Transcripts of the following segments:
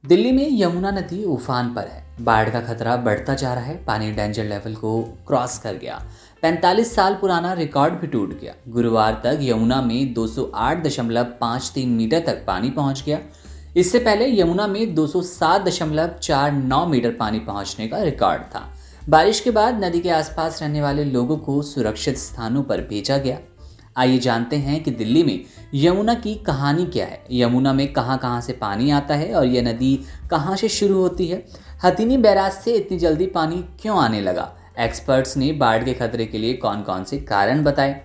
दिल्ली में यमुना नदी उफान पर है। बाढ़ का खतरा बढ़ता जा रहा है। पानी डेंजर लेवल को क्रॉस कर गया। 45 साल पुराना रिकॉर्ड भी टूट गया। गुरुवार तक यमुना में 208.53 मीटर तक पानी पहुंच गया। इससे पहले यमुना में 207.49 मीटर पानी पहुंचने का रिकॉर्ड था। बारिश के बाद नदी के आसपास रहने वाले लोगों को सुरक्षित स्थानों पर भेजा गया। आइए जानते हैं कि दिल्ली में यमुना की कहानी क्या है। यमुना में कहां कहां से पानी आता है और यह नदी कहां से शुरू होती है। हथिनी बैराज से इतनी जल्दी पानी क्यों आने लगा। एक्सपर्ट्स ने बाढ़ के खतरे के लिए कौन कौन से कारण बताए।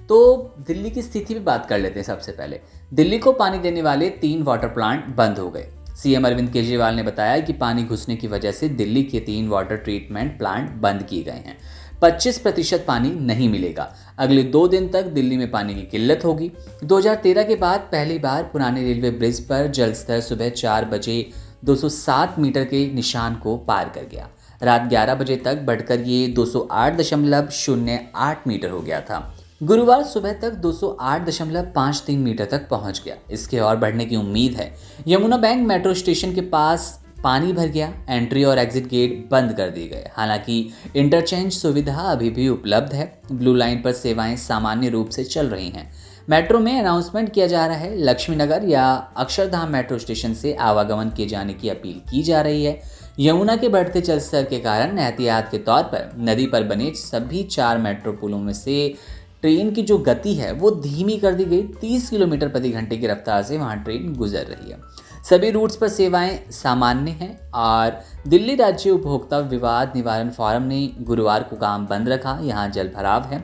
तो दिल्ली की स्थिति पे बात कर लेते हैं। सबसे पहले दिल्ली को पानी देने वाले 3 वाटर प्लांट बंद हो गए। सीएम अरविंद केजरीवाल ने बताया कि पानी घुसने की वजह से दिल्ली के 3 वाटर ट्रीटमेंट प्लांट बंद किए गए हैं। 25% पानी नहीं मिलेगा। अगले 2 दिन तक दिल्ली में पानी की किल्लत होगी। 2013 के बाद पहली बार पुराने रेलवे ब्रिज पर जल स्तर सुबह 4 बजे 207 मीटर के निशान को पार कर गया। रात 11 बजे तक बढ़कर ये 208.08 मीटर हो गया था। गुरुवार सुबह तक 208.53 मीटर तक पहुंच गया। इसके और बढ़ने की उम्मीद है। यमुना बैंक मेट्रो स्टेशन के पास पानी भर गया। एंट्री और एग्जिट गेट बंद कर दिए गए। हालांकि इंटरचेंज सुविधा अभी भी उपलब्ध है। ब्लू लाइन पर सेवाएं सामान्य रूप से चल रही हैं। मेट्रो में अनाउंसमेंट किया जा रहा है। लक्ष्मी नगर या अक्षरधाम मेट्रो स्टेशन से आवागमन किए जाने की अपील की जा रही है। यमुना के बढ़ते जल स्तर के कारण एहतियात के तौर पर नदी पर बने सभी 4 मेट्रो पुलों में से ट्रेन की जो गति है वो धीमी कर दी गई। 30 किलोमीटर प्रति घंटे की रफ्तार से वहां ट्रेन गुजर रही है। सभी रूट्स पर सेवाएं सामान्य हैं और दिल्ली राज्य उपभोक्ता विवाद निवारण फोरम ने गुरुवार को काम बंद रखा। यहां जल भराव है।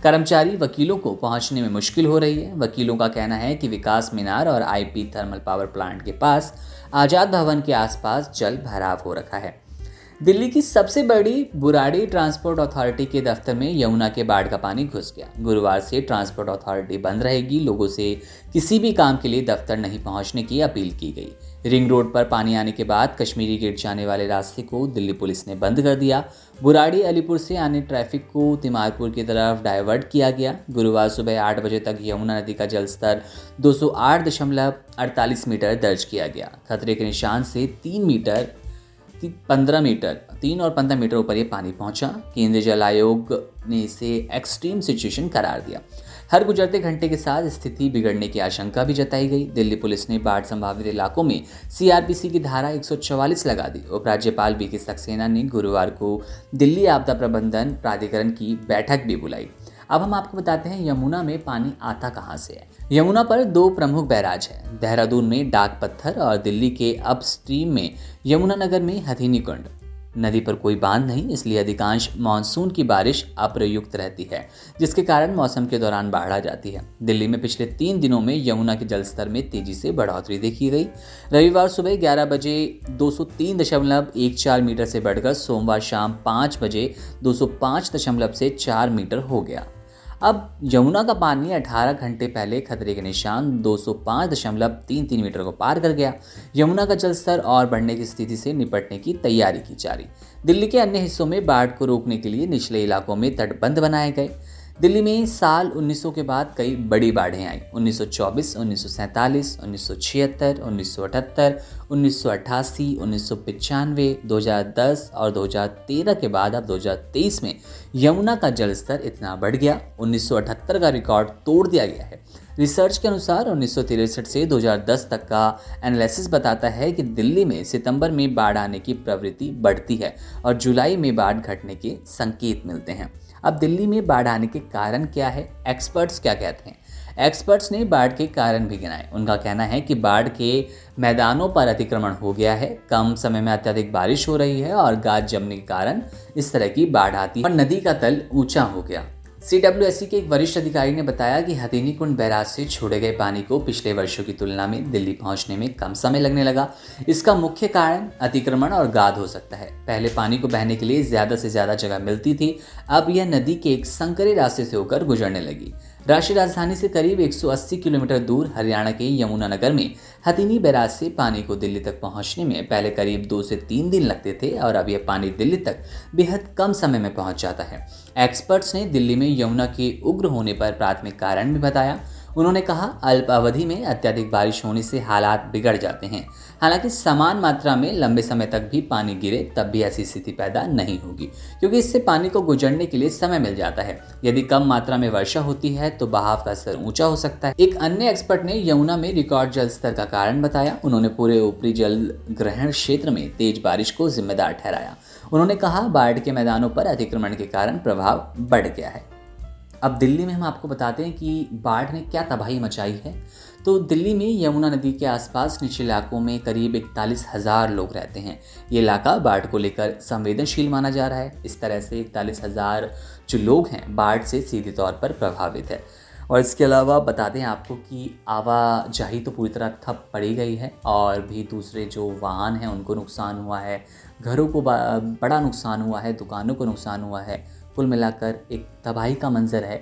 कर्मचारी वकीलों को पहुंचने में मुश्किल हो रही है। वकीलों का कहना है कि विकास मीनार और आईपी थर्मल पावर प्लांट के पास आजाद भवन के आसपास जल भराव हो रखा है। दिल्ली की सबसे बड़ी बुराड़ी ट्रांसपोर्ट अथॉरिटी के दफ्तर में यमुना के बाढ़ का पानी घुस गया। गुरुवार से ट्रांसपोर्ट अथॉरिटी बंद रहेगी। लोगों से किसी भी काम के लिए दफ्तर नहीं पहुंचने की अपील की गई। रिंग रोड पर पानी आने के बाद कश्मीरी गेट जाने वाले रास्ते को दिल्ली पुलिस ने बंद कर दिया। बुराड़ी अलीपुर से आने ट्रैफिक को तिमारपुर की तरफ डाइवर्ट किया गया। गुरुवार सुबह 8 बजे तक यमुना नदी का जलस्तर 208.48 मीटर दर्ज किया गया। खतरे के निशान से 3 और 15 मीटर ऊपर ये पानी पहुंचा। केंद्रीय जल आयोग ने इसे एक्सट्रीम सिचुएशन करार दिया। हर गुजरते घंटे के साथ स्थिति बिगड़ने की आशंका भी जताई गई। दिल्ली पुलिस ने बाढ़ संभावित इलाकों में सीआरपीसी की धारा 144 लगा दी। उपराज्यपाल वीके सक्सेना ने गुरुवार को दिल्ली आपदा प्रबंधन प्राधिकरण की बैठक भी बुलाई। अब हम आपको बताते हैं यमुना में पानी आता कहां से है। यमुना पर 2 प्रमुख बैराज हैं। देहरादून में डाक पत्थर और दिल्ली के अपस्ट्रीम में यमुनानगर में हथीनी कुंड। नदी पर कोई बांध नहीं, इसलिए अधिकांश मानसून की बारिश अप्रयुक्त रहती है, जिसके कारण मौसम के दौरान बाढ़ आ जाती है। दिल्ली में पिछले 3 दिनों में यमुना के जलस्तर में तेजी से बढ़ोतरी देखी गई। रविवार सुबह 11 बजे 203.14 मीटर से बढ़कर सोमवार शाम 5 बजे 205.4 मीटर हो गया। अब यमुना का पानी 18 घंटे पहले खतरे के निशान 205.33 मीटर को पार कर गया। यमुना का जलस्तर और बढ़ने की स्थिति से निपटने की तैयारी की जा रही। दिल्ली के अन्य हिस्सों में बाढ़ को रोकने के लिए निचले इलाकों में तटबंध बनाए गए। दिल्ली में साल 1900 के बाद कई बड़ी बाढ़ें आई। 1924, 1947, 1976, 1978, 1988, 1995, 2010 और 2013 के बाद अब 2023 में यमुना का जलस्तर इतना बढ़ गया। 1978 का रिकॉर्ड तोड़ दिया गया है। रिसर्च के अनुसार 1963 से 2010 तक का एनालिसिस बताता है कि दिल्ली में सितंबर में बाढ़ आने की प्रवृत्ति बढ़ती है और जुलाई में बाढ़ घटने के संकेत मिलते हैं। अब दिल्ली में बाढ़ आने के कारण क्या है, एक्सपर्ट्स क्या कहते हैं। एक्सपर्ट्स ने बाढ़ के कारण भी गिनाए। उनका कहना है कि बाढ़ के मैदानों पर अतिक्रमण हो गया है, कम समय में अत्यधिक बारिश हो रही है और गाद जमने के कारण इस तरह की बाढ़ आती है और नदी का तल ऊंचा हो गया। CWSC के एक वरिष्ठ अधिकारी ने बताया कि हथीनी कुंड बैराज से छोड़े गए पानी को पिछले वर्षों की तुलना में दिल्ली पहुंचने में कम समय लगने लगा। इसका मुख्य कारण अतिक्रमण और गाद हो सकता है। पहले पानी को बहने के लिए ज़्यादा से ज़्यादा जगह मिलती थी, अब यह नदी के एक संकरे रास्ते से होकर गुजरने लगी। राष्ट्रीय राजधानी से करीब 180 किलोमीटर दूर हरियाणा के यमुनानगर में हथीनी बैराज से पानी को दिल्ली तक पहुंचने में पहले करीब 2 से 3 दिन लगते थे और अब यह पानी दिल्ली तक बेहद कम समय में पहुंच जाता है। एक्सपर्ट्स ने दिल्ली में यमुना के उग्र होने पर प्राथमिक कारण भी बताया। उन्होंने कहा, अल्प अवधि में अत्यधिक बारिश होने से हालात बिगड़ जाते हैं। हालांकि समान मात्रा में लंबे समय तक भी पानी गिरे तब भी ऐसी स्थिति पैदा नहीं होगी, क्योंकि इससे पानी को गुजरने के लिए समय मिल जाता है। यदि कम मात्रा में वर्षा होती है तो बहाव का स्तर ऊंचा हो सकता है। एक अन्य एक्सपर्ट ने यमुना में रिकॉर्ड जल स्तर का कारण बताया। उन्होंने पूरे ऊपरी जल ग्रहण क्षेत्र में तेज बारिश को जिम्मेदार ठहराया। उन्होंने कहा, बाढ़ के मैदानों पर अतिक्रमण के कारण प्रभाव बढ़ गया है। अब दिल्ली में हम आपको बताते हैं कि बाढ़ ने क्या तबाही मचाई है। तो दिल्ली में यमुना नदी के आसपास निचले इलाकों में करीब 41,000 लोग रहते हैं। ये इलाका बाढ़ को लेकर संवेदनशील माना जा रहा है। इस तरह से 41,000 जो लोग हैं बाढ़ से सीधे तौर पर प्रभावित है। और इसके अलावा बता दें आपको कि आवाजाही तो पूरी तरह ठप पड़ी गई है और भी दूसरे जो वाहन हैं उनको नुकसान हुआ है, घरों को बड़ा नुकसान हुआ है, दुकानों को नुकसान हुआ है। कुल मिलाकर एक तबाही का मंजर है